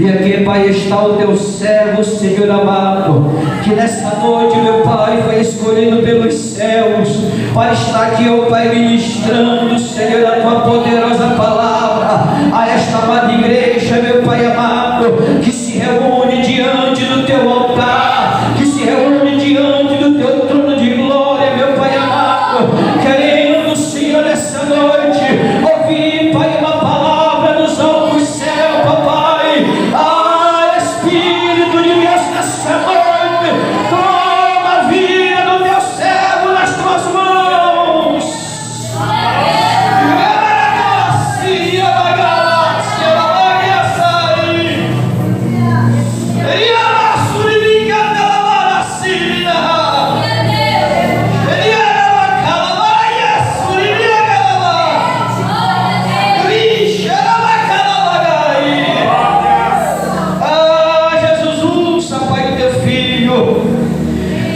E aqui, Pai, está o teu servo, Senhor amado, que nessa noite, meu Pai, foi escolhido pelos céus para estar aqui, ó Pai, ministrando, Senhor, a tua poderosa palavra a esta amada igreja, meu Pai amado, que se reúne diante do teu altar, que se reúne diante do teu trono de glória, meu Pai amado, querendo, Senhor, nessa noite ouvir, Pai, uma palavra dos altos céus, papai. Espírito de Deus, nessa noite, toma a vida do teu servo nas tuas mãos.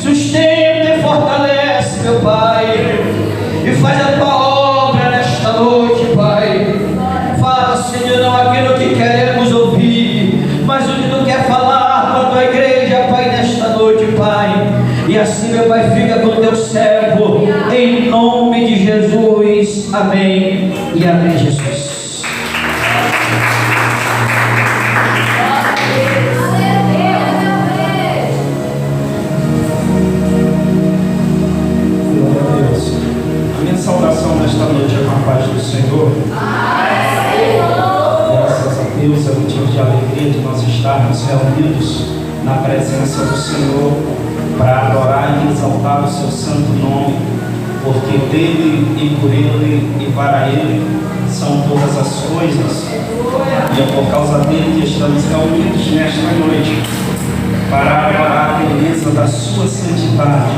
Sustenta e fortalece, meu Pai, e faz a tua obra nesta noite, Pai. Fala, Senhor, não aquilo que queremos ouvir, mas o que tu quer falar para a tua igreja, Pai, nesta noite, Pai. E assim, meu Pai, fica com o teu servo, em nome de Jesus. Amém e amém, Jesus. Saudação nesta noite é com a paz do Senhor. Graças a Deus, é motivo de alegria de nós estarmos reunidos na presença do Senhor para adorar e exaltar o seu santo nome, porque dele e por ele e para ele são todas as coisas, e é por causa dele que estamos reunidos nesta noite para adorar a beleza da sua santidade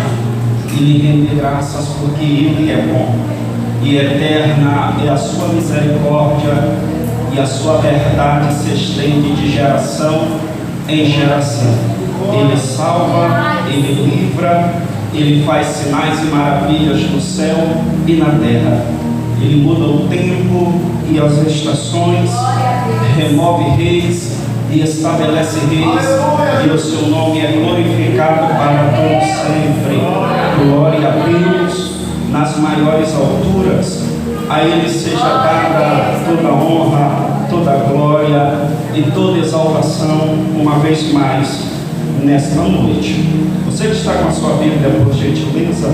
e lhe render graças, porque ele é bom e eterna é a sua misericórdia, e a sua verdade se estende de geração em geração. Ele salva, ele livra, ele faz sinais e maravilhas no céu e na terra. Ele muda o tempo e as estações, remove reis e estabelece reis, e o seu nome é glorificado para todo sempre. Glória a Deus nas maiores alturas, a Ele seja dada toda honra, toda glória e toda exaltação, uma vez mais, nesta noite. Você que está com a sua Bíblia, por gentileza,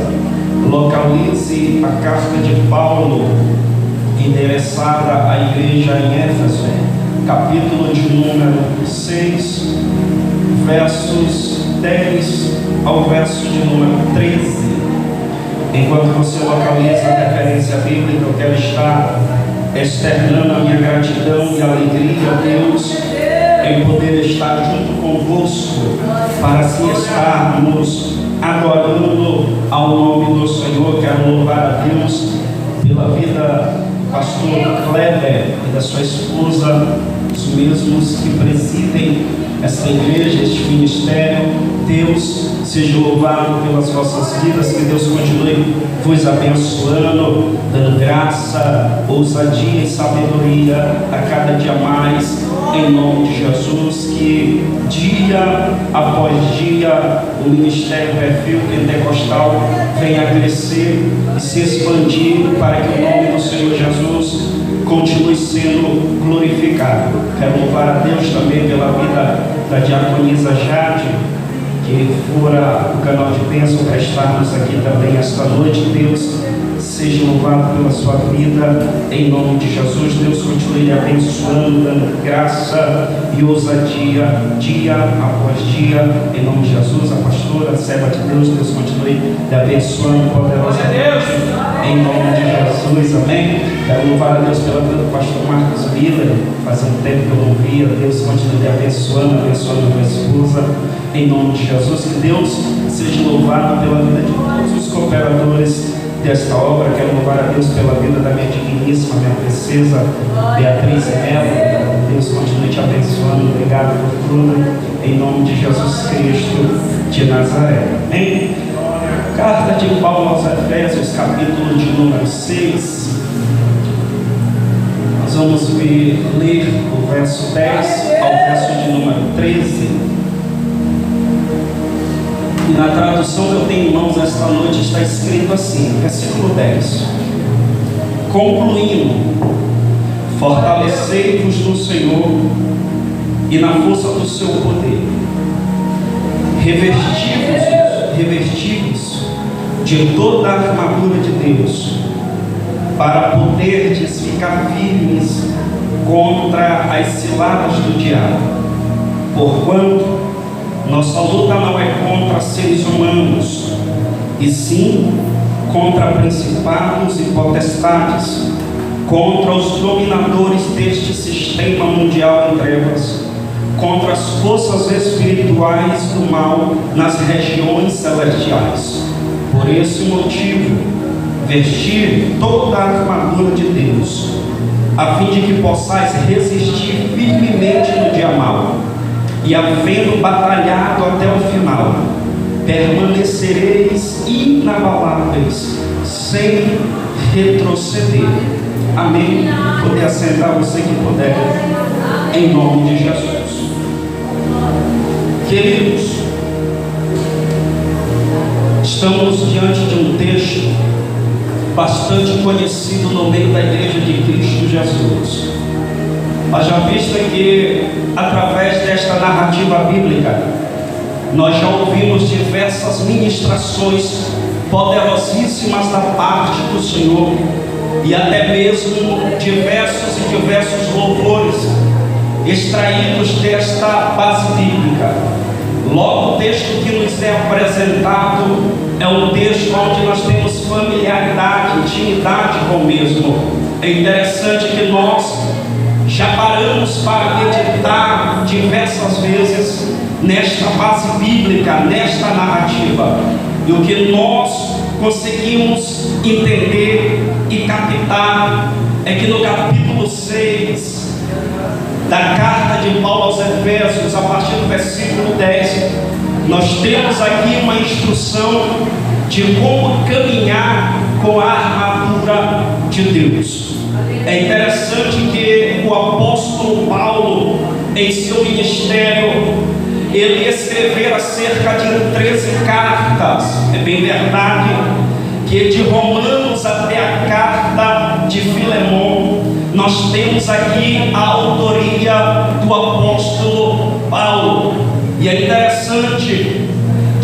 localize a carta de Paulo, endereçada à igreja em Éfeso, capítulo de número 6, versos 10 ao verso de número 13. Enquanto você localiza a referência bíblica, eu quero estar externando a minha gratidão e alegria a Deus em poder estar junto convosco, para assim estarmos adorando ao nome do Senhor. Quero louvar a Deus pela vida do pastor Kleber e da sua esposa, os mesmos que presidem esta igreja, este ministério. Deus seja louvado pelas vossas vidas, que Deus continue vos abençoando, dando graça, ousadia e sabedoria a cada dia mais, em nome de Jesus. Que dia após dia o ministério Perfil Pentecostal venha a crescer e se expandir, para que o nome do Senhor Jesus continue sendo glorificado. Quero louvar a Deus também pela vida da diaconisa Jade, que fora o canal de bênção para estarmos aqui também esta noite. Deus seja louvado pela sua vida, em nome de Jesus. Deus continue lhe abençoando, dando graça e ousadia dia após dia, em nome de Jesus. A pastora, a serva de Deus, Deus continue lhe abençoando poderosamente, em nome de Jesus. Amém. Quero louvar a Deus pela vida do pastor Marcos Miller. Faz um tempo que eu não via. Deus continue lhe abençoando a tua esposa, em nome de Jesus. Que Deus seja louvado pela vida de todos os cooperadores desta obra. Quero louvar a Deus pela vida da minha digníssima, minha princesa Beatriz Melo. Deus continue te abençoando. Obrigado por tudo, em nome de Jesus Cristo de Nazaré. Amém. Carta de Paulo aos Efésios, capítulo de número 6. Nós vamos ler o verso 10 ao verso de 13. E na tradução que eu tenho em mãos esta noite está escrito assim, versículo 10: concluindo, fortalecei-vos no Senhor e na força do seu poder, revestivos de toda a armadura de Deus, para poderdes ficar firmes contra as ciladas do diabo. Porquanto nossa luta não é contra seres humanos, e sim contra principados e potestades, contra os dominadores deste sistema mundial em trevas, contra as forças espirituais do mal nas regiões celestiais. Por esse motivo, vestir toda a armadura de Deus, a fim de que possais resistir firmemente no dia mau, e havendo batalhado até o final, permanecereis inabaláveis, sem retroceder. Amém? Poder assentar você que puder, em nome de Jesus. Queridos, estamos diante de um texto bastante conhecido no meio da Igreja de Cristo Jesus. Haja vista que, através desta narrativa bíblica, nós já ouvimos diversas ministrações poderosíssimas da parte do Senhor, e até mesmo diversos louvores extraídos desta base bíblica. Logo, o texto que nos é apresentado é um texto onde nós temos familiaridade, intimidade com o mesmo. É interessante que nós já paramos para meditar diversas vezes nesta base bíblica, nesta narrativa, e o que nós conseguimos entender e captar é que no capítulo 6 da carta de Paulo aos Efésios, a partir do versículo 10, nós temos aqui uma instrução de como caminhar com a armadura de Deus. É interessante que o apóstolo Paulo, em seu ministério, ele escrevera cerca de 13 cartas. É bem verdade que de Romanos até a carta de Filemon, nós temos aqui a autoria do apóstolo Paulo. E é interessante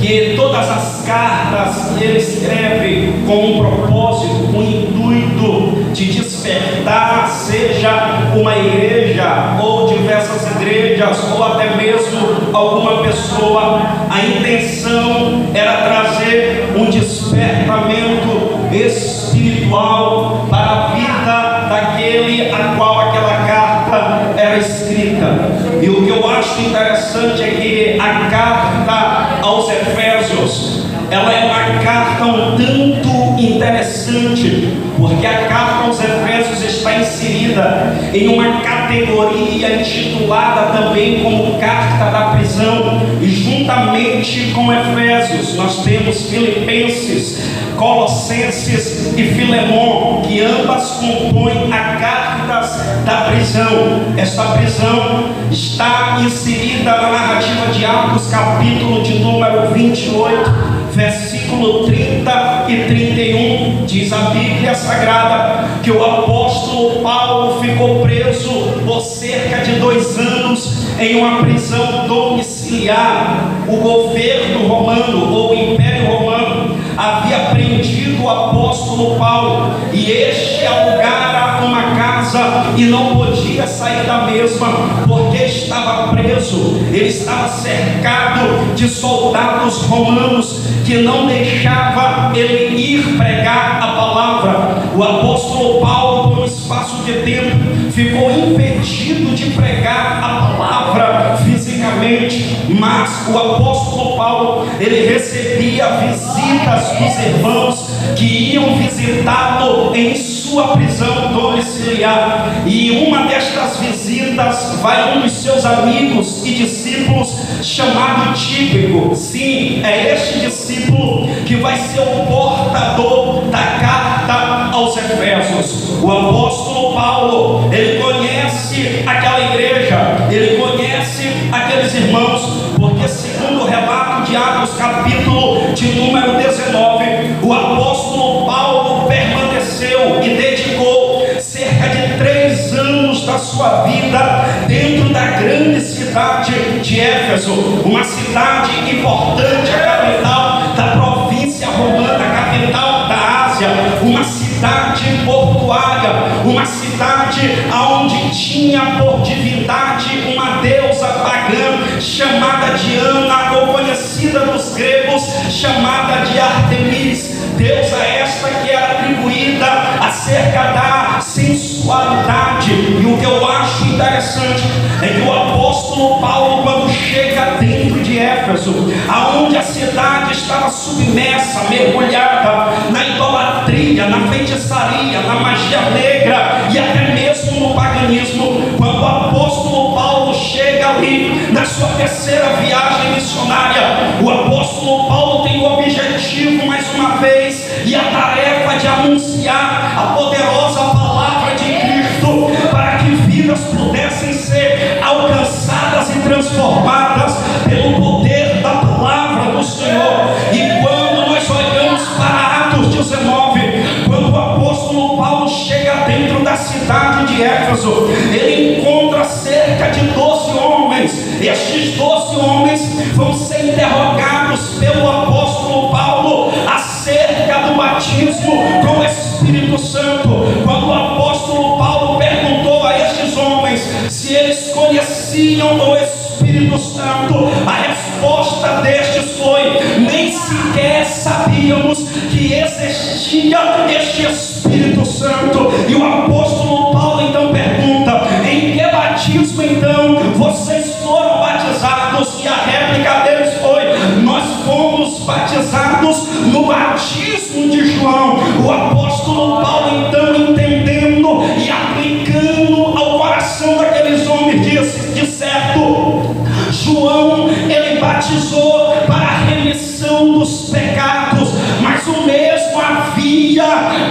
que todas as cartas ele escreve com um propósito, com um intuito de despertar, seja uma igreja ou diversas igrejas, ou até mesmo alguma pessoa. A intenção era trazer um despertamento espiritual para a vida daquele a qual aquela carta era escrita. E o que eu acho interessante é que a carta aos Efésios, ela é uma carta um tanto interessante, porque a carta aos Efésios está inserida em uma categoria intitulada também como carta da prisão, e juntamente com Efésios nós temos Filipenses, Colossenses e Filemon, que ambas compõem a cartas da prisão. Esta prisão está inserida na narrativa de Atos, capítulo de número 28, versículo 30 e 31, diz a Bíblia Sagrada que o apóstolo Paulo ficou preso por cerca de 2 anos em uma prisão domiciliar. O governo romano, ou o Império Romano, havia prendido o apóstolo Paulo, e este alugara uma casa e não podia sair da mesma, porque estava preso. Ele estava cercado de soldados romanos que não deixava ele ir pregar a palavra. O apóstolo Paulo, por um espaço de tempo, ficou impedido de pregar a palavra fisicamente, mas o apóstolo Paulo, ele recebia visitas dos irmãos que iam visitá-lo em sua prisão domiciliar. E uma destas visitas vai um dos seus amigos e discípulos chamado Tíquico. Sim, é este discípulo que vai ser o portador da carta aos Efésios. O apóstolo Paulo, ele conhece aquela igreja, ele conhece aqueles irmãos, porque segundo o relato de Atos, capítulo de número 19, o apóstolo Paulo permaneceu e dedicou cerca de 3 anos da sua vida dentro da grande cidade de Éfeso, uma cidade importante, a capital da província romana, a capital da Ásia, uma cidade portuária, uma cidade onde tinha por divindade uma deusa pagã chamada Diana, ou conhecida dos gregos chamada de Artemis, deusa esta que era atribuída acerca da sensualidade. E o que eu acho interessante é que o apóstolo Paulo, quando chega dentro de Éfeso, aonde a cidade estava submersa, mergulhada na idolatria, na feitiçaria, na magia negra e até mesmo no paganismo, quando o apóstolo Paulo chega ali na sua terceira viagem missionária, o apóstolo Paulo tem o objetivo, mais uma vez, e a tarefa de anunciar a poderosa palavra de Cristo, para que vidas pudessem ser alcançadas e transformadas pelo poder da palavra do Senhor. E quando nós olhamos para Atos 19, quando o apóstolo Paulo chega dentro da cidade de Éfeso, ele encontra cerca de 12 homens. Estes 12 homens vão ser interrogados pelo apóstolo Paulo acerca do batismo com o Espírito Santo. Quando o apóstolo Paulo perguntou a estes homens se eles conheciam o Espírito Santo, a resposta destes foi: nem sequer sabíamos que existia este Espírito Santo. E o apóstolo Paulo então pergunta: em que batismo então vocês foram batizados? E a réplica deles foi: nós fomos batizados no batismo de João. O apóstolo Paulo então, entendendo e aplicando ao coração daqueles homens, disse: de certo, João, ele batizou para a remissão dos pecados, mas o mesmo havia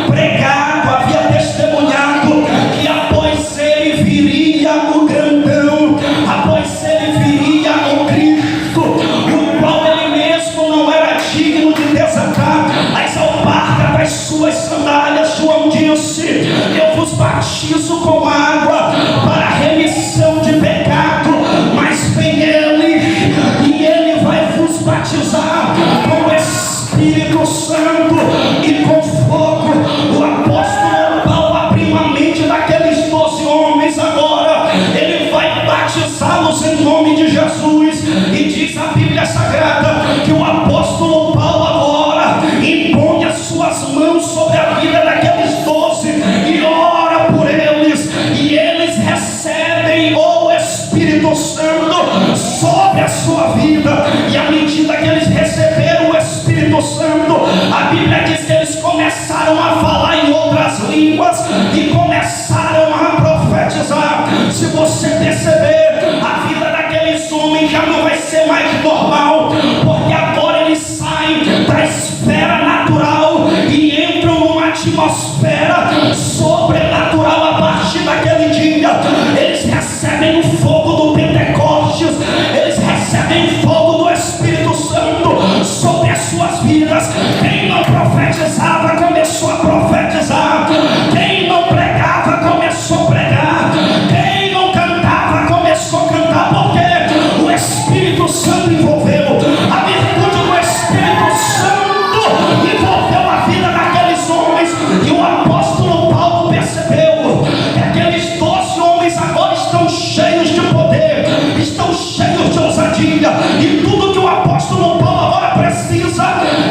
pregado, havia testemunhado que após ele viria o grandão, após ele viria o Cristo, o qual ele mesmo não era digno de desatar as alparcas das suas sandálias. João disse: eu vos batizo com água para a remissão de pecado, mas vem ele, e ele vai vos batizar com o Espírito Santo e com fogo. O apóstolo Paulo abriu a mente daqueles 12 homens agora, ele vai batizá-los em nome de Jesus. E diz a Bíblia Sagrada que o apóstolo Paulo agora impõe as suas mãos sobre a vida daqueles 12 e ora por eles, e eles recebem o Espírito Santo sobre a sua vida. E à medida que eles receberam o Espírito Santo, a Bíblia diz que eles começaram a falar em outras línguas e começaram a profetizar. Se você perceber, a vida daqueles homens já não vai ser mais normal, porque agora eles saem da esfera natural e entram numa atmosfera sobrenatural. A partir daquele dia, eles recebem o fogo do Pentecostes, eles recebem o fogo do Espírito Santo sobre as suas vidas. Quem não profetizava começou a profetizar, quem não pregava começou a pregar, quem não cantava começou a cantar, porque o Espírito Santo envolveu, a virtude do Espírito Santo envolveu a vida daqueles homens. E o apóstolo Paulo percebeu que aqueles 12 homens agora estão cheios de poder, estão cheios de ousadia, e tudo que o apóstolo Paulo agora precisa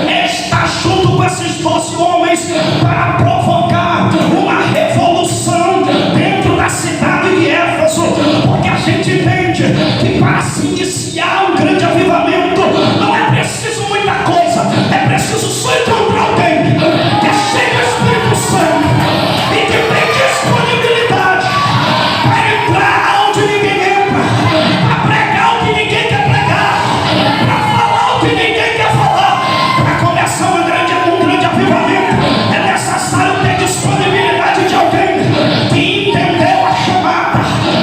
é estar junto com esses 12 homens para provocar uma revolução dentro da cidade de Éfeso, porque a gente entende que para se iniciar um grande avivamento não é preciso muita coisa, é preciso só encontrar alguém que é cheio do Espírito Santo e que tem disponibilidade para entrar onde ninguém entra, para pregar o que ninguém quer pregar, para falar o que ninguém quer falar. Para começar um grande avivamento, é necessário ter disponibilidade de alguém que entendeu a chamada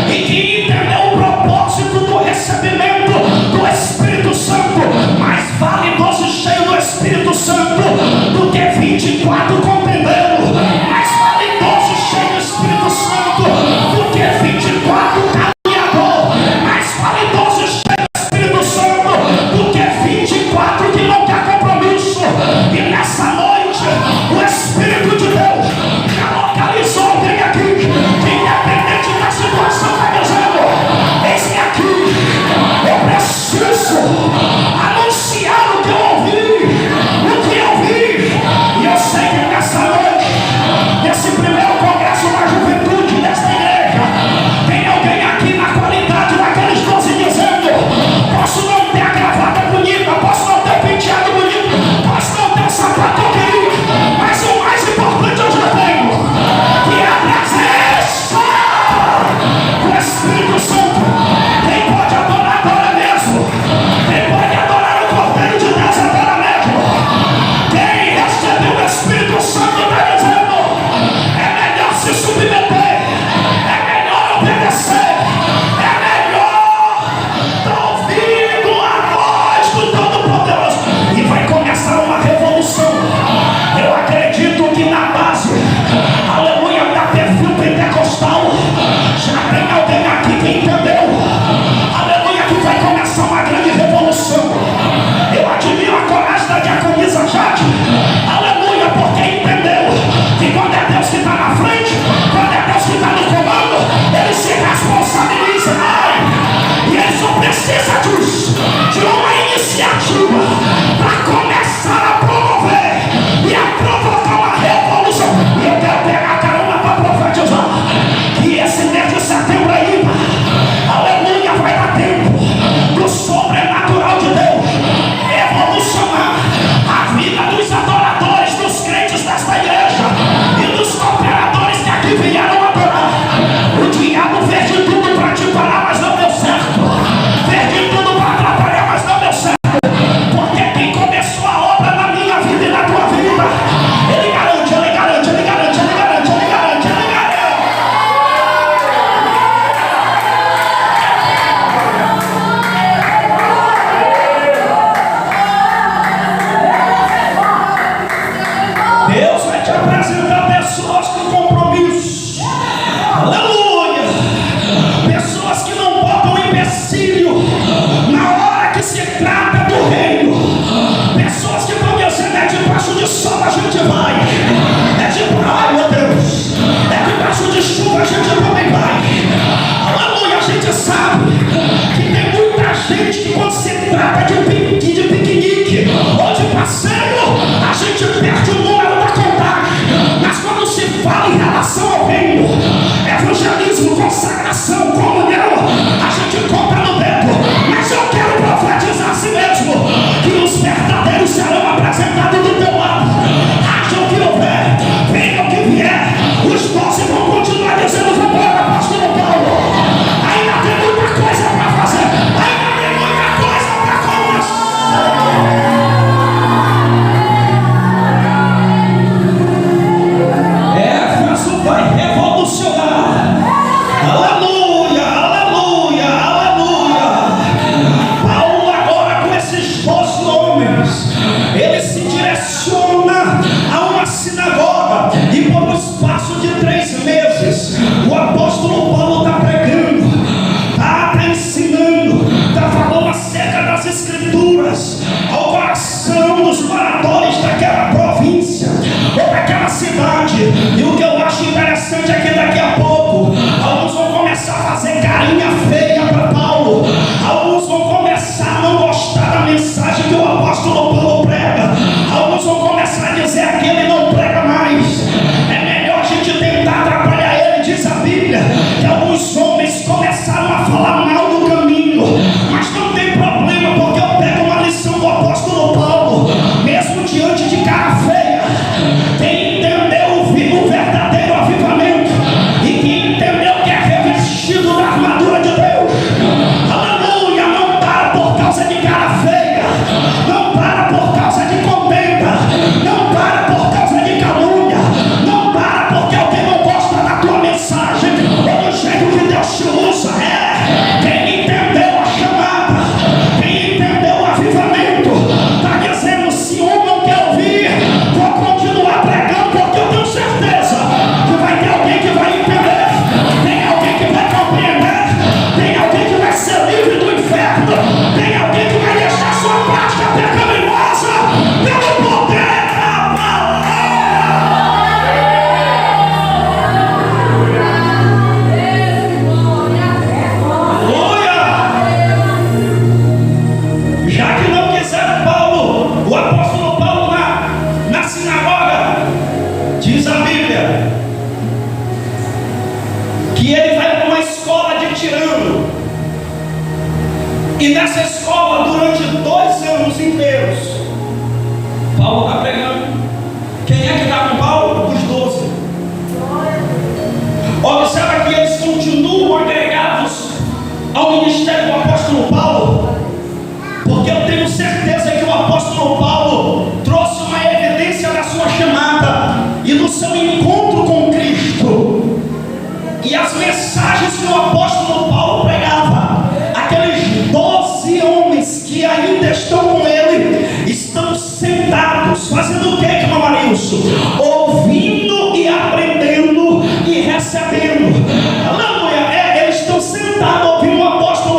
e que entendeu o propósito do recebimento iniciativa para começar a promover e a provocar uma revolução. E eu quero pegar a carona para profetizar que esse mês de setembro aí, aleluia, vai dar tempo do sobrenatural de Deus evolucionar a vida dos adoradores, dos crentes desta igreja e dos cooperadores que aqui vieram adorar. O diabo fez de tudo para te parar, mas não deu certo. Fez de tudo para atrapalhar, mas não deu certo. Porque quem começou a obra na minha vida e na tua vida, ele garante, ele garante, ele garante, ele garante, ele garante, ele garante. Deus vai te apresentar pessoas com compromisso. Aleluia! Pessoas que não botam empecilho na hora que se trata do reino. Pessoas que vão dizendo: é debaixo de sol a gente vai. É de ai meu Deus. É debaixo de chuva a gente também vai. Aleluia! A gente sabe que tem muita gente que quando se trata de piquenique ou de passeio, a gente perde o número da contagem. Mas quando se fala em relação ao reino, evangelismo, consagração, comunhão, a gente compra no dedo. Mas eu quero profetizar a si mesmo que os verdadeiros serão apresentados do teu lado. Haja o que houver, venha o que vier, os 12 vão continuar dizendo: vamos embora, apóstolo Paulo. Ainda tem muita coisa para fazer, ainda tem muita coisa para começar. Éfeso vai revolucionar. Aleluia, aleluia, aleluia. Paulo agora com esses 12 homens, ele se direciona a uma sinagoga e por um espaço de 3 meses, o apóstolo Paulo está pregando, está ensinando, está falando acerca das escrituras ao coração dos moradores daquela província ou daquela cidade. E o que eu acho interessante é que daqui a pouco alguns vão começar a fazer carinha feia para Paulo, alguns vão começar a não gostar da mensagem que o apóstolo Paulo prega, alguns vão começar a dizer que ele não prega mais. É melhor a gente tentar atrapalhar ele. Diz a Bíblia que alguns homens começaram a falar mal do caminho, mas não tem problema, porque eu pego uma lição do apóstolo Paulo, mesmo diante de cara feia. Quem entendeu o verdadeiro avivamento e quem entendeu que é revestido da armadura de Deus, aleluia, não para por causa de cara feia, não para por causa de contenda, não para por causa de calúnia, não para porque alguém não gosta da tua mensagem ou do jeito que Deus te usa. Quem entendeu a chamada, quem entendeu o avivamento, está dizendo: se um não quer ouvir, vou continuar pregando, porque eu tenho certeza que vai ter alguém que vai entender, tem alguém que vai compreender, tem alguém que vai ser livre do inferno, tem alguém que vai deixar sua prática pecaminosa pelo poder da palavra. Já que não quiseram Paulo, o apóstolo Paulo na sinagoga, diz a Bíblia que ele vai para uma escola de tirano, e nessa escola durante 2 anos inteiros Paulo está pregando. Quem é que está com Paulo? Os 12. Observa que eles continuam agregados ao ministério do apóstolo Paulo, porque eu tenho certeza que o apóstolo Paulo trouxe uma evidência da sua chamada e do seu encontro com Cristo. E as mensagens que o apóstolo Paulo pregava, aqueles 12 homens que ainda estão com ele, estão sentados, fazendo o que, irmão Marilson? Ouvindo e aprendendo e recebendo. Aleluia! Eles estão sentados ouvindo o apóstolo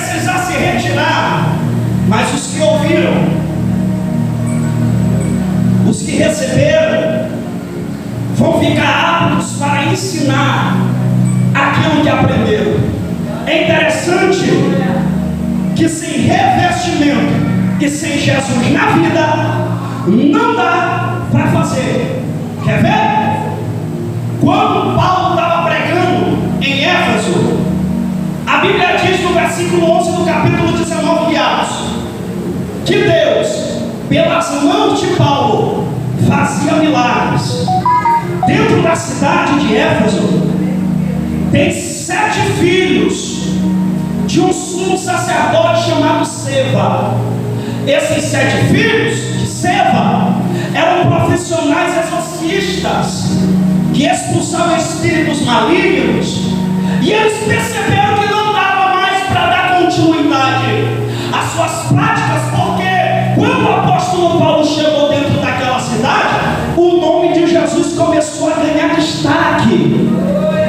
precisar se retirar, mas os que ouviram, os que receberam, vão ficar aptos para ensinar aquilo que aprenderam. É interessante que sem revestimento e sem Jesus na vida, não dá para fazer. Quer ver? Quando Paulo estava pregando em Éfeso, a Bíblia diz no versículo 11 do capítulo 19 de Atos, que Deus, pelas mãos de Paulo, fazia milagres. Dentro da cidade de Éfeso, tem 7 filhos de um sumo sacerdote chamado Seva. Esses 7 filhos de Seva eram profissionais exorcistas que expulsavam espíritos malignos, e eles perceberam que não dava mais para dar continuidade às suas práticas, porque quando o apóstolo Paulo chegou dentro daquela cidade, o nome de Jesus começou a ganhar destaque,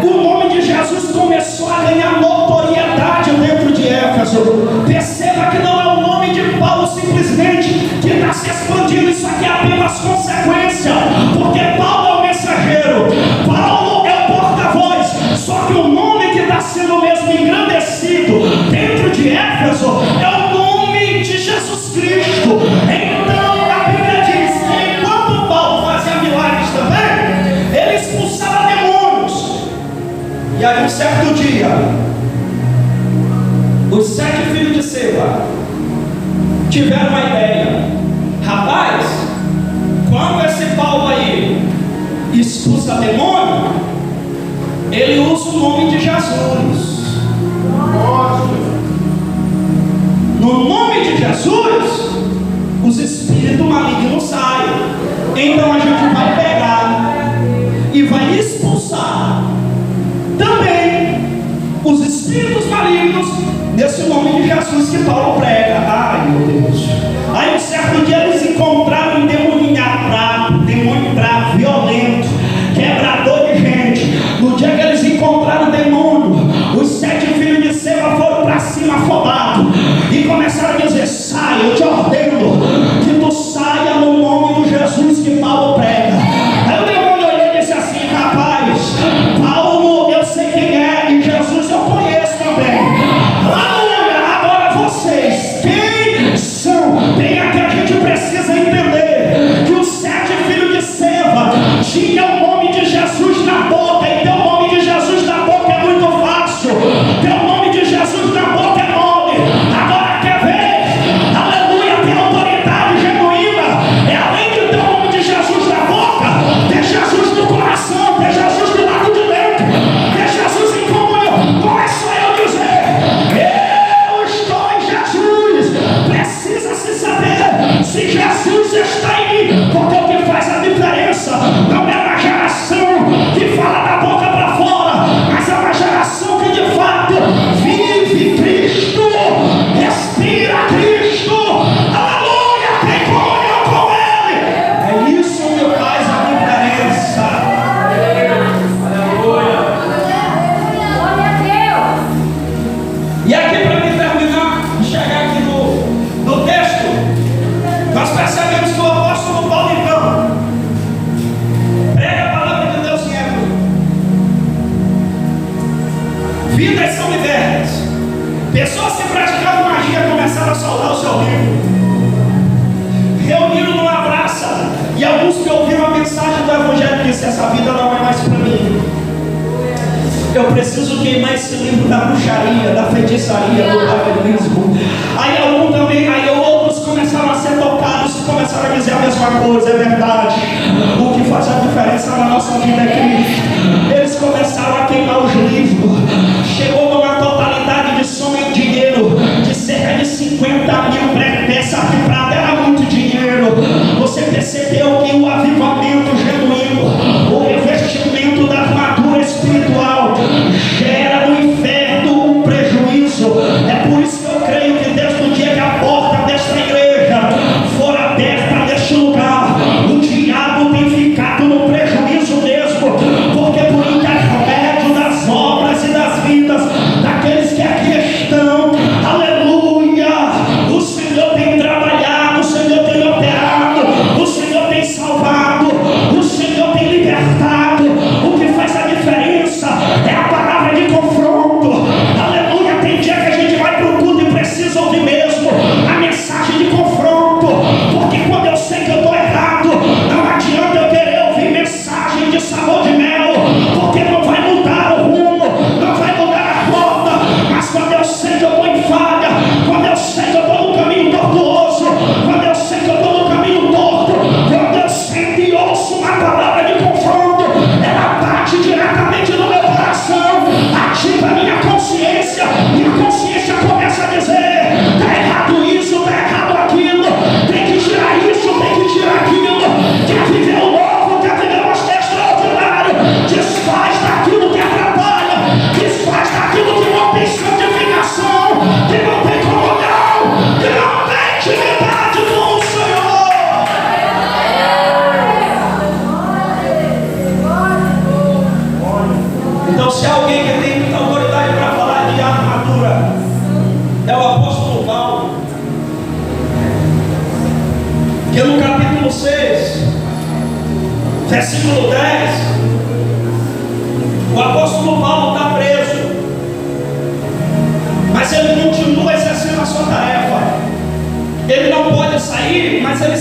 o nome de Jesus começou a ganhar notoriedade dentro de Éfeso. Perceba que não é o nome de Paulo simplesmente que está se expandindo, isso aqui é apenas consequência, porque Paulo é o mensageiro, Paulo é o porta-voz, só que o nome que está sendo mesmo engrandecido dentro de Éfeso é o nome de Jesus Cristo. Então a Bíblia diz que enquanto Paulo fazia milagres também, ele expulsava demônios. E aí um certo dia, os 7 filhos de Seva tiveram uma ideia: rapaz, quando esse Paulo aí expulsa demônio, ele usa o nome de Jesus. No nome de Jesus, os espíritos malignos saem. Então a gente vai pegar e vai expulsar também os espíritos malignos nesse nome de Jesus que Paulo prega. Ai meu Deus. Aí um certo dia eles encontraram um demônio bravo, violento, quebrador de gente. No dia que eles encontraram o demônio, os 7 filhos de Seva foram para cima afobados e começaram a dizer: sai, eu te ordeno que tu saia no nome do Jesus que Paulo prega. Aí o demônio olhou e disse assim: rapaz, Paulo eu sei quem é e Jesus eu conheço também. Aleluia! Agora vocês, quem são? Tem aqui, a gente precisa entender que os 7 filhos de Seva tinham o nome de Jesus na boca, e ter o nome de Jesus na boca é muito fácil, ter o nome de Jesus na boca é mole. Agora quer ver? Aleluia, ter autoridade genuína é, além de ter o nome de Jesus na boca, ter Jesus no coração, ter Jesus do lado de dentro, ter Jesus em comunhão. Não é só eu dizer eu estou em Jesus, precisa se saber se Jesus está em mim, porque o que faz a diferença não é uma geração que fala da boca para fora, mas é uma geração que de fato vive Cristo, respira Cristo, aleluia, tem comunhão com Ele. É isso que faz a diferença. Aleluia. E aqui, para me terminar, chegar aqui no texto, nós percebemos que o apóstolo Paulo então prega a palavra de Deus em Éfeso. Vidas são libertas. Pessoas que praticavam magia começaram a soltar o seu livro, reuniram numa praça, e alguns que ouviram a mensagem do Evangelho disseram: essa vida não é mais para mim, eu preciso queimar esse livro da bruxaria, da feitiçaria, do paganismo. Aí outros começaram a ser tocados e começaram a dizer a mesma coisa: é verdade, o que faz a diferença na nossa vida é Cristo. Eles começaram a queimar os livros, chegou numa totalidade de soma em dinheiro, de cerca de 50.000 peças de prata, era muito dinheiro. Você percebeu que o avivamento genuíno, o revestimento da armadura espiritual, gera no inferno um prejuízo. É por isso que eu creio que desde o dia que a porta desta igreja for aberta neste lugar, o diabo tem ficado no prejuízo mesmo, porque por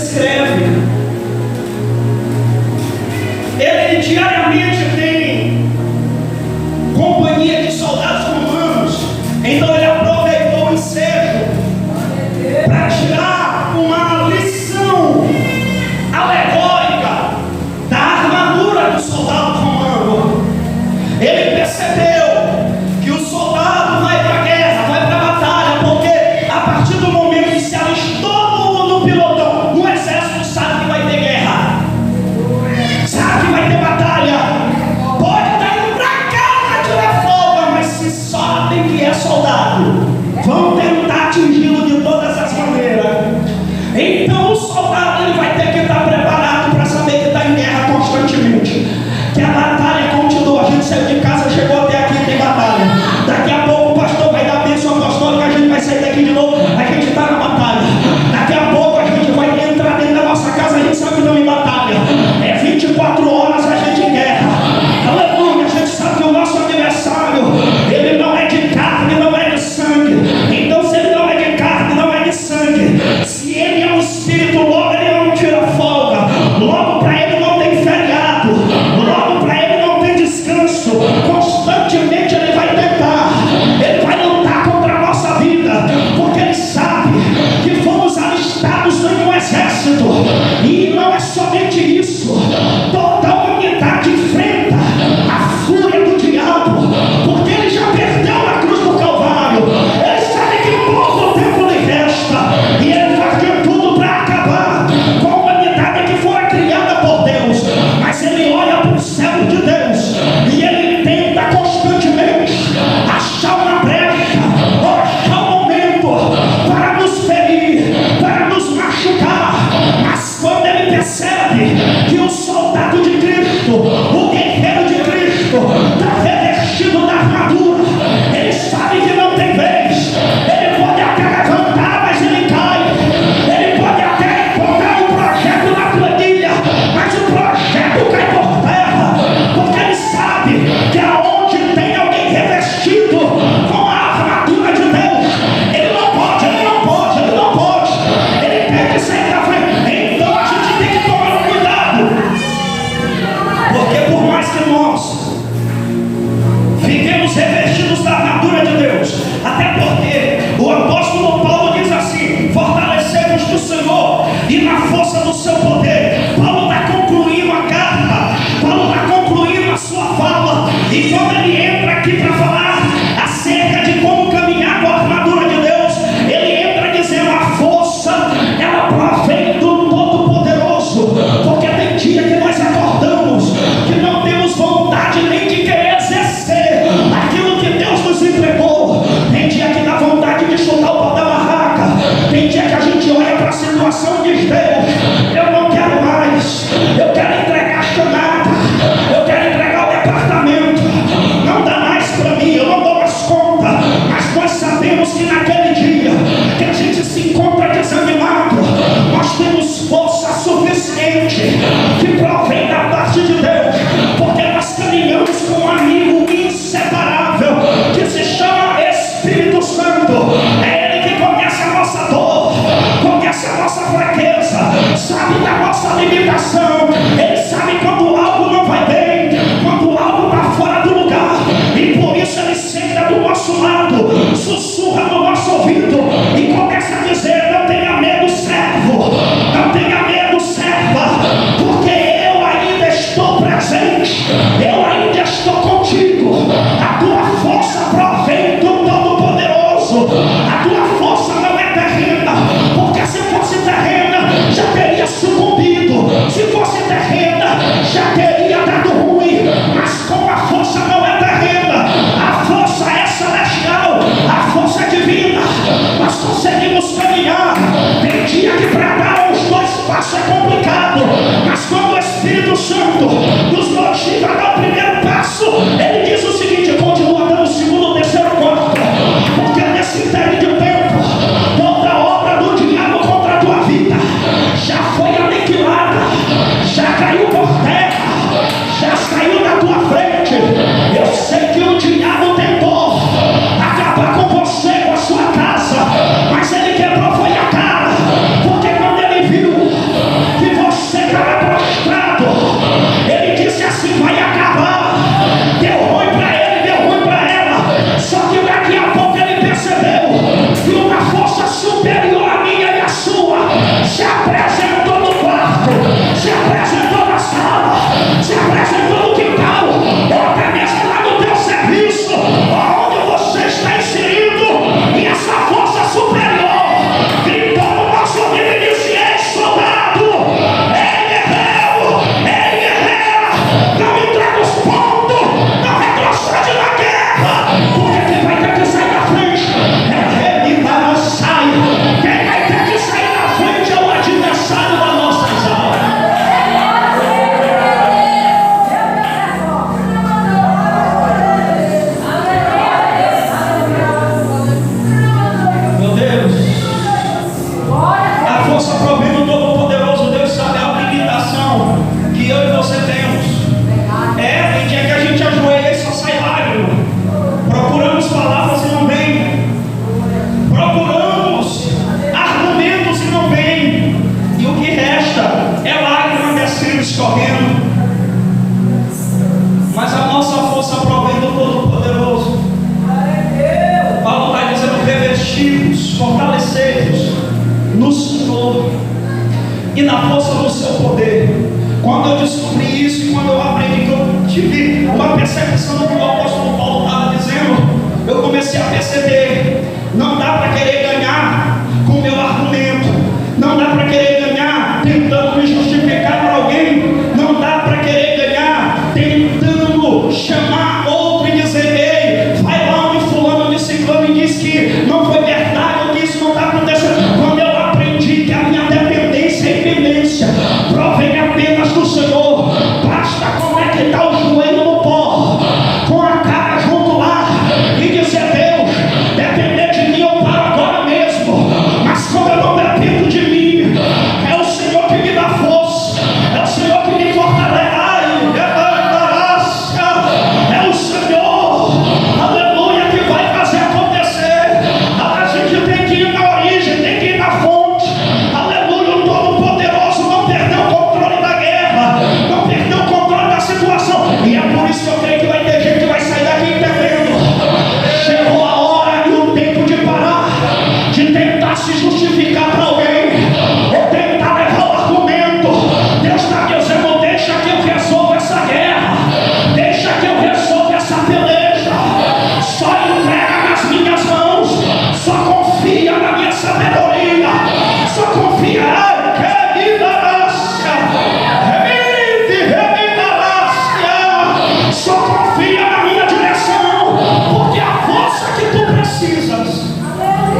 escreve. Ele diariamente tem companhia de soldados romanos. Então ele aproveitou o ensejo para tirar uma lição alegórica da armadura do soldado romano. Ele percebeu que o soldado vai para a guerra, vai para a batalha, porque a partir do momento que se alistou no pilotão, no exército, sabe que vai ter guerra, sabe que vai ter batalha. Pode estar indo para casa tirar folga, mas se sabem que é soldado, vão tentar atingi-lo de todas as maneiras. Então o soldado ele vai ter que estar preparado para saber que está em guerra constantemente, que a batalha continua. A gente saiu de casa, chegou até aqui, tem batalha. Daqui a pouco o pastor vai dar bênção apostólica, a gente vai sair daqui de novo, a gente está na batalha. Daqui a pouco a gente vai entrar dentro da nossa casa, a gente sabe que não é batalha. É 24 horas a gente em guerra. Aleluia, a gente sabe que o nosso adversário, ele não é de carne, não é de sangue. Então se ele não é de carne, não é de sangue, se ele é um espírito, logo ele não tira folga, logo para ele não tem feriado, logo para ele não tem descanso. Constantemente ele vai tentar, ele vai lutar contra a nossa vida, porque ele sabe que fomos alistados em um exército. E não é somente isso, toda a humanidade enfrenta a fúria do diabo, porque ele já perdeu na cruz do Calvário. Ele sabe que pouco tempo lhe resta, e ele faz de tudo para acabar com a humanidade que foi criada por Deus. Mas ele olha para o céu de Deus e ele tenta constantemente achar uma brecha, ou achar um momento para nos ferir, para nos machucar. Mas quando ele percebe que o soldado de Cristo, o guerreiro de Cristo, está revestido da armadura, ele sabe que não tem vez. Ele pode até levantar, mas ele cai. Ele pode até encontrar um projeto na planilha, mas o projeto cai por terra, porque ele sabe que aonde tem alguém revestido com a armadura de Deus, ele não pode, ele não pode, ele não pode. Ele tem que sair da frente. Então a gente tem que tomar cuidado, porque por mais que nós fiquemos revestidos da armadura de Deus, até porque o apóstolo Paulo diz assim: fortalecemos do Senhor e na força do seu poder. Paulo está concluindo a carta, Paulo está concluindo a sua fala, e quando ele entra aqui para falar acerca de como caminhar com a armadura de Deus, ele entra dizendo: a força ela provém do Todo-Poderoso, porque tem dia que nós acordamos que não temos vontade nem de querer exercer aquilo que Deus nos entregou. Tem dia que dá vontade de chutar o pau da barraca, tem dia que a gente olha para a situação e diz: Deus, eu não quero revestivos, fortalecei-vos no Senhor e na força do seu poder. Quando eu descobri isso e quando eu aprendi, que eu tive uma percepção do que o apóstolo Paulo estava dizendo, eu comecei a perceber: não dá para querer ganhar com o meu argumento, não dá para querer ganhar tentando me justificar para alguém, não dá para querer ganhar tentando chamar outro e dizer: ei, vai lá onde fulano de ciclano e diz que não foi verdade, ou que isso não está acontecendo. Quando eu aprendi que a minha dependência e pendência provém apenas do Senhor, basta conectar o joelho no pó, com a cara junto lá, e dizer: Deus, depender de mim eu paro agora mesmo, mas como eu não dependo de mim, é o Senhor que me dá força, é o Senhor que me fortalece. É o Senhor, aleluia, que vai fazer acontecer. A gente tem que ir na origem, tem que ir na fonte. Aleluia, o Todo-Poderoso não perdeu o controle da guerra, não perdeu o controle da situação. E é por isso que eu creio que vai ter gente que vai sair daqui entendendo: chegou a hora e o tempo de parar de tentar se justificar para alguém, ou tentar levar o argumento. Deus está dizendo: deixa que eu resolvo essa guerra, deixa que eu resolvo essa peleja, só entrega nas minhas mãos, só confia na minha sabedoria, só confia. Só confia na minha direção, porque a força que tu precisas,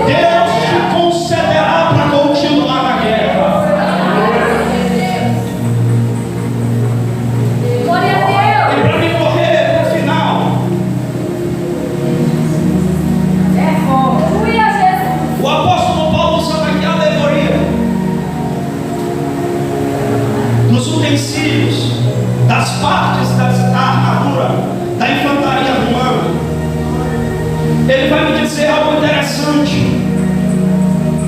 Deus te concederá para continuar na guerra. Glória a Deus. E para me correr no final, É bom. Aleluia, Jesus. o apóstolo Paulo usando aqui a alegoria dos utensílios, das partes da armadura, da infantaria romana. Ele vai me dizer algo interessante,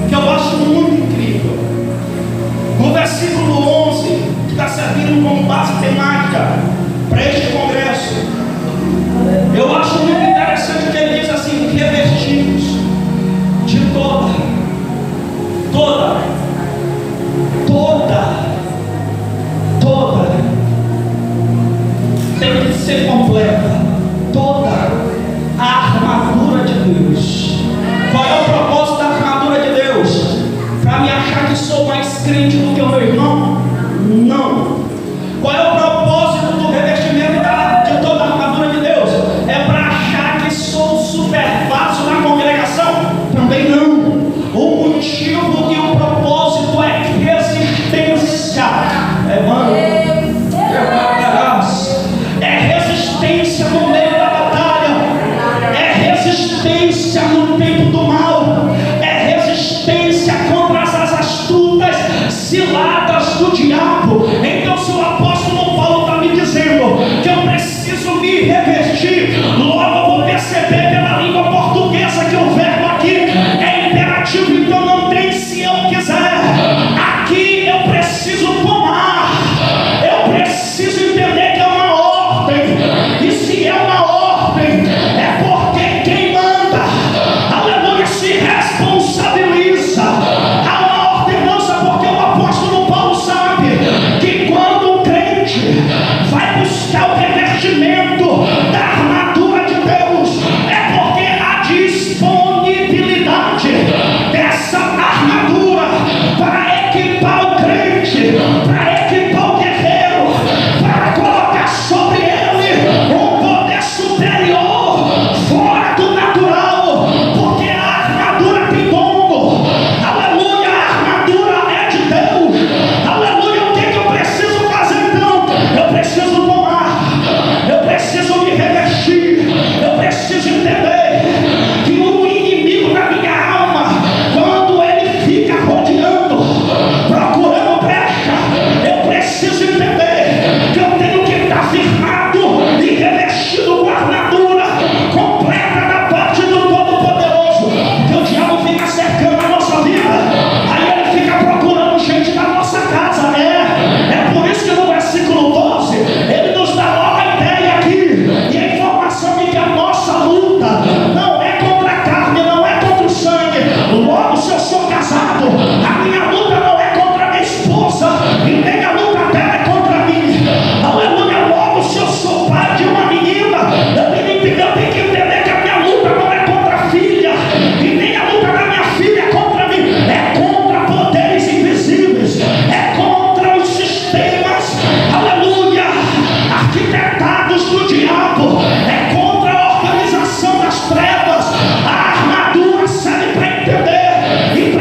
que eu acho muito incrível. No versículo 11, que está servindo como base temática para este congresso, eu acho muito interessante que ele diz assim: revestidos de toda tem que ser completa, toda a armadura de Deus. Qual é o propósito da armadura de Deus? Para me achar que sou mais crente do que o meu irmão? Não. Qual é o propósito do revestimento de toda a armadura de Deus? É para achar que sou super fácil na congregação? Também não. O motivo e o propósito é resistência. É resistência no Logo, se eu sou casado, a minha luta não é contra a minha esposa, e nem a luta dela é contra mim. Aleluia. Logo, se eu sou pai de uma menina, eu tenho que entender que a minha luta não é contra a filha, e nem a luta da minha filha é contra mim, é contra poderes invisíveis, é contra os sistemas, aleluia, arquitetados do diabo, é contra a organização das trevas. A armadura serve para entender e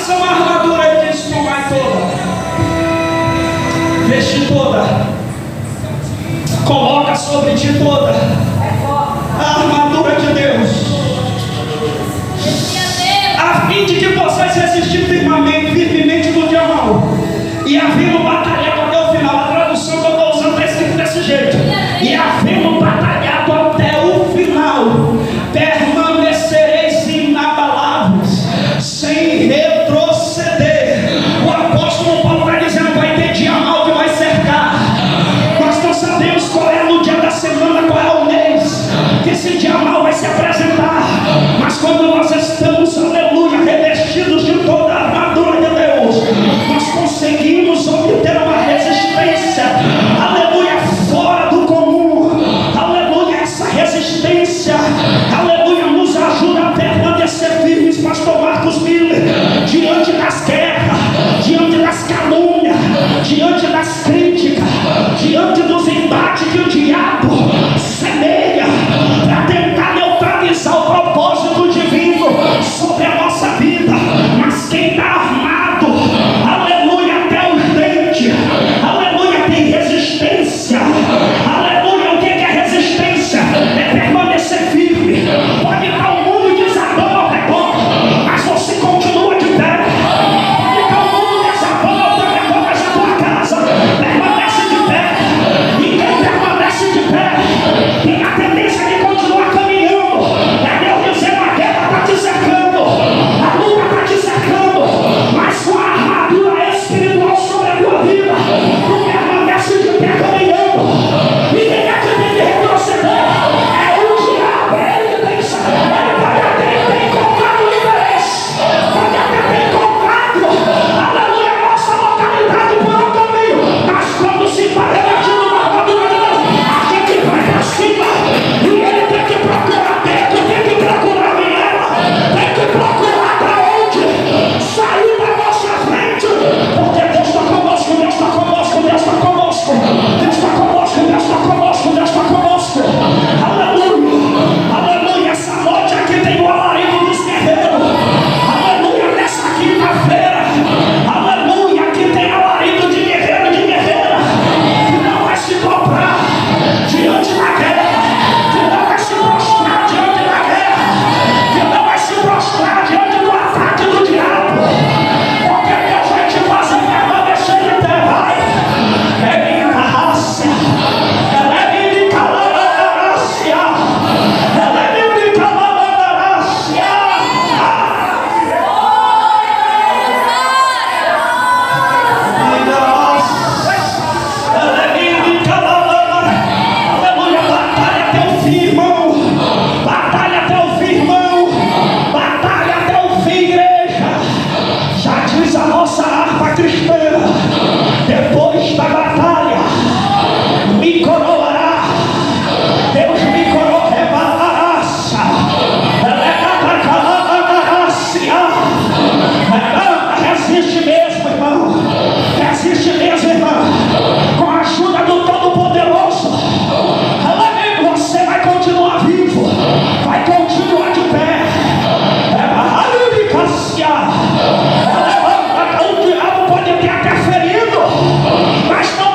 Passa uma armadura e diz: tomai toda, veste toda, coloca sobre ti toda a armadura de Deus, a fim de que possais resistir firmemente no dia mau, e havendo batalhado até o final. A tradução que eu estou usando está escrito desse jeito: e havendo batalhado até o final, permanecereis inabaláveis, sem retroceder. O apóstolo Paulo está dizendo: vai ter dia mau que vai cercar. Nós não sabemos qual é o dia da semana, qual é o mês que esse dia mau vai se apresentar, mas quando nós estamos, aleluia, revestidos de toda a armadura de Deus, nós conseguimos obter uma resistência, aleluia, fora do comum. Aleluia, essa resistência, aleluia, nos ajuda a permanecer firmes. Pastor Marcos Miller, diante das guerras, diante das calúnias, diante das críticas, diante dos embates que o diabo semeia para tentar neutralizar o propósito divino sobre a nossa vida. Mas quem está armado, aleluia, até os dentes, aleluia, tem resistência. Aleluia, o que é resistência? É permanecer firme. Pode estar o mundo desabando ao redor, mas você continua de pé. Pode estar o mundo desabando ao redor, mas a tua casa permanece de pé. E quem permanece de pé tem a tendência de continuar caminhando. É Deus dizendo: a guerra está te cercando, a luta está te cercando, mas com a armadura espiritual sobre a tua vida, tu permanece de pé caminhando. E quem é que tem que retroceder? É o diabo. Ele que pensa, ele pode até ter encontrado o interesse, pode até ter encontrado, aleluia, a nossa localidade por um caminho, mas quando se está revestindo na armadura de Deus, a gente vai para cima. E ele tem que procurar dentro, tem que procurar Viela, tem que procurar para onde sair da nossa frente, porque Deus está conosco, Deus está conosco, Deus está conosco, Deus está conosco, Deus está conosco, Deus está conosco. Aleluia, aleluia. Essa noite aqui tem o alarido dos guerreiros. Aleluia, nessa quinta-feira, aleluia, aqui tem alarido de guerreiro e de guerreira que não vai se dobrar diante da guerra, que não vai se prostrar diante da guerra, que não vai se prostrar diante do ataque do diabo, porque Deus vai te fazer permanecer de pé. Vai, é minha raça, ela é minha calarácia, ela é minha calarácia. Ela é minha calarácia. Aleluia, batalha até o fim, irmão. Batalha até o fim, irmão. Batalha até o fim, igreja. Já diz a nossa harpa cristã: depois da batalha me coroará. Deus me coroará. Resiste mesmo, irmão. Resiste mesmo, irmão. Com a ajuda do Todo-Poderoso, aleluia, você vai continuar vivo, vai continuar de pé. O diabo pode ter até ferido, mas não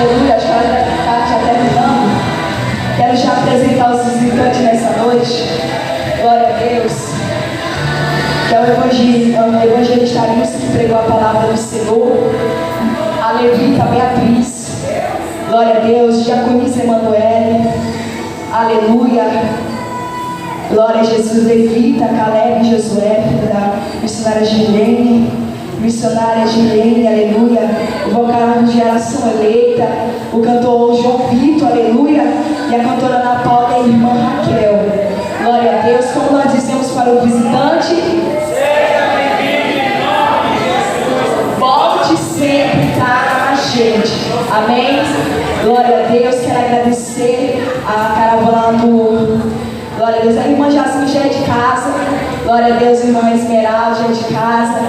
Aleluia, acho que ela deve estar já terminando. Quero já apresentar os visitantes nessa noite. Glória a Deus. Que é o evangelista Arilson que pregou a palavra do Senhor. A levita Beatriz. Glória a Deus. Diaconisa Emanuele. Aleluia. Glória a Jesus. Levita Caleb e Josué, filho da missionária Gilene. Missionária Gilene, aleluia. O vocal de geração eleita. O cantor João Vitor, aleluia. E a cantora Ana Paula e a irmã Raquel. Glória a Deus. Como nós dizemos para o visitante, seja bem-vindo em nome de Jesus. Volte sempre para a gente. Amém? Glória a Deus. Quero agradecer a caravana do... Glória a Deus. A irmã Jasmine já é de casa. Glória a Deus, irmã Esmeralda já é de casa.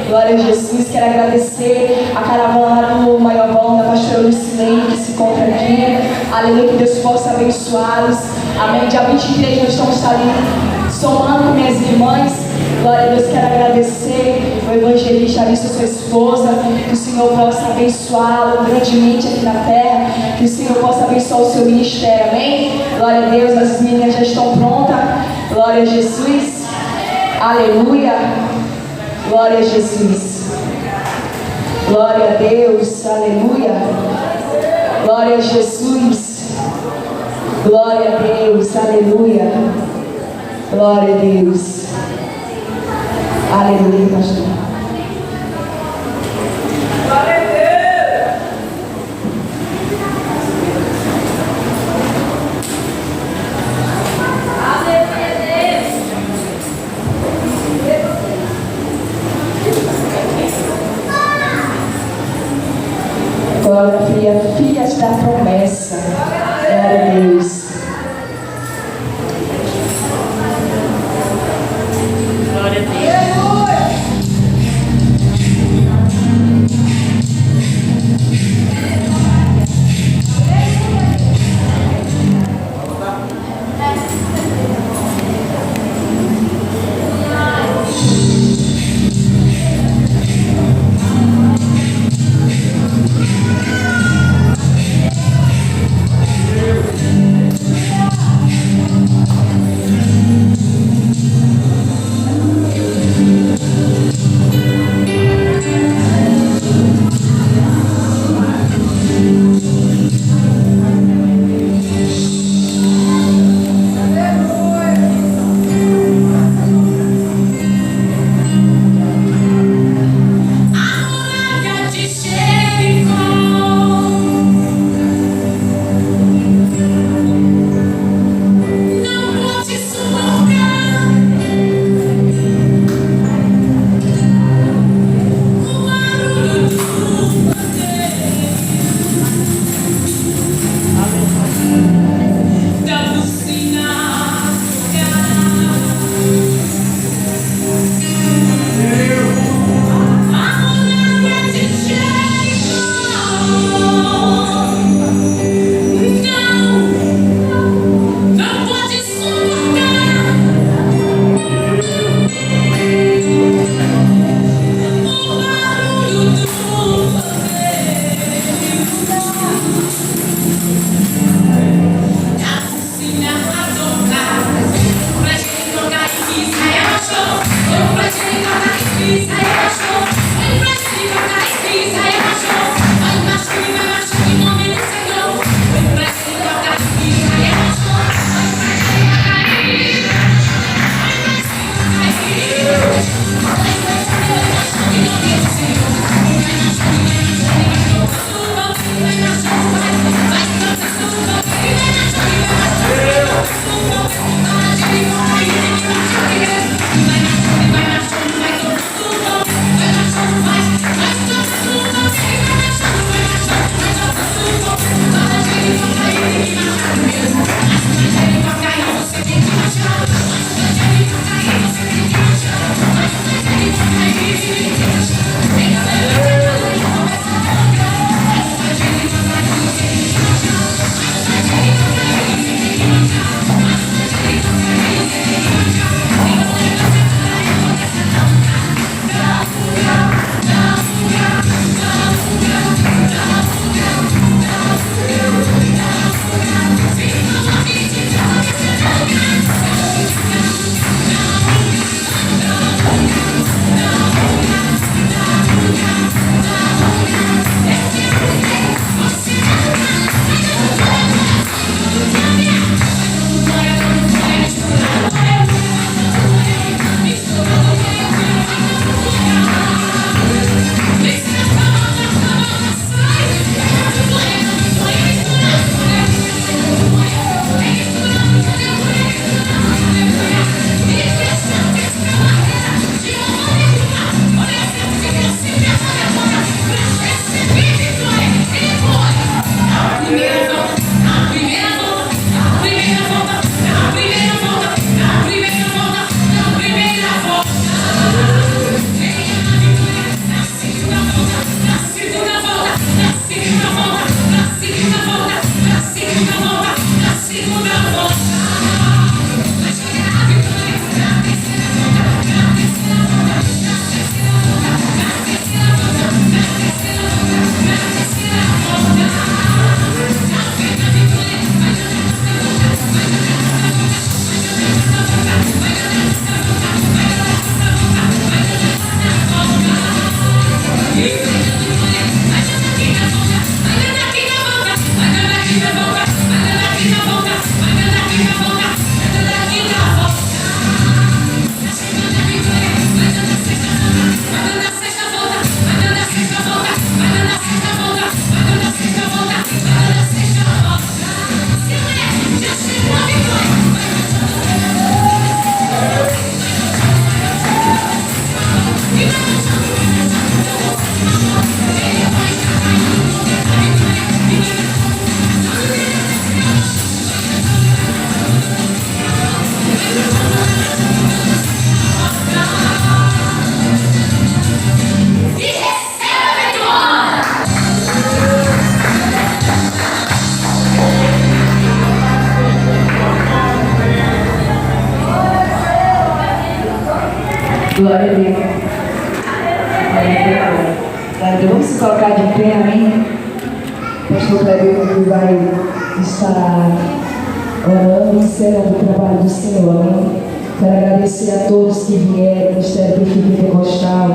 Glória a Jesus. Quero agradecer a caravana do Maiobão, da pastora Lucilene, que se encontra aqui. Aleluia, que Deus possa abençoá-los. Amém. Dia 23 nós estamos ali somando com minhas irmãs. Glória a Deus, quero agradecer o evangelista Arilson, sua esposa. Que o Senhor possa abençoá-lo grandemente aqui na terra. Que o Senhor possa abençoar o seu ministério. Amém. Glória a Deus, as meninas já estão prontas. Glória a Jesus. Aleluia. Glória a Jesus. Glória a Deus. Aleluia. Glória a Jesus. Glória a Deus. Aleluia. Glória a Deus. Aleluia, pastor. Glória a Deus. Glória a Deus. Filhas da promessa. Glória a Deus. Glória a Deus. Glória a Deus. Glória a Deus. Vamos se colocar de pé, amém? O pastor Cleber vai estar orando e encerrando o trabalho do Senhor, amém? Quero agradecer a todos que vieram, Ministério Pentecostal,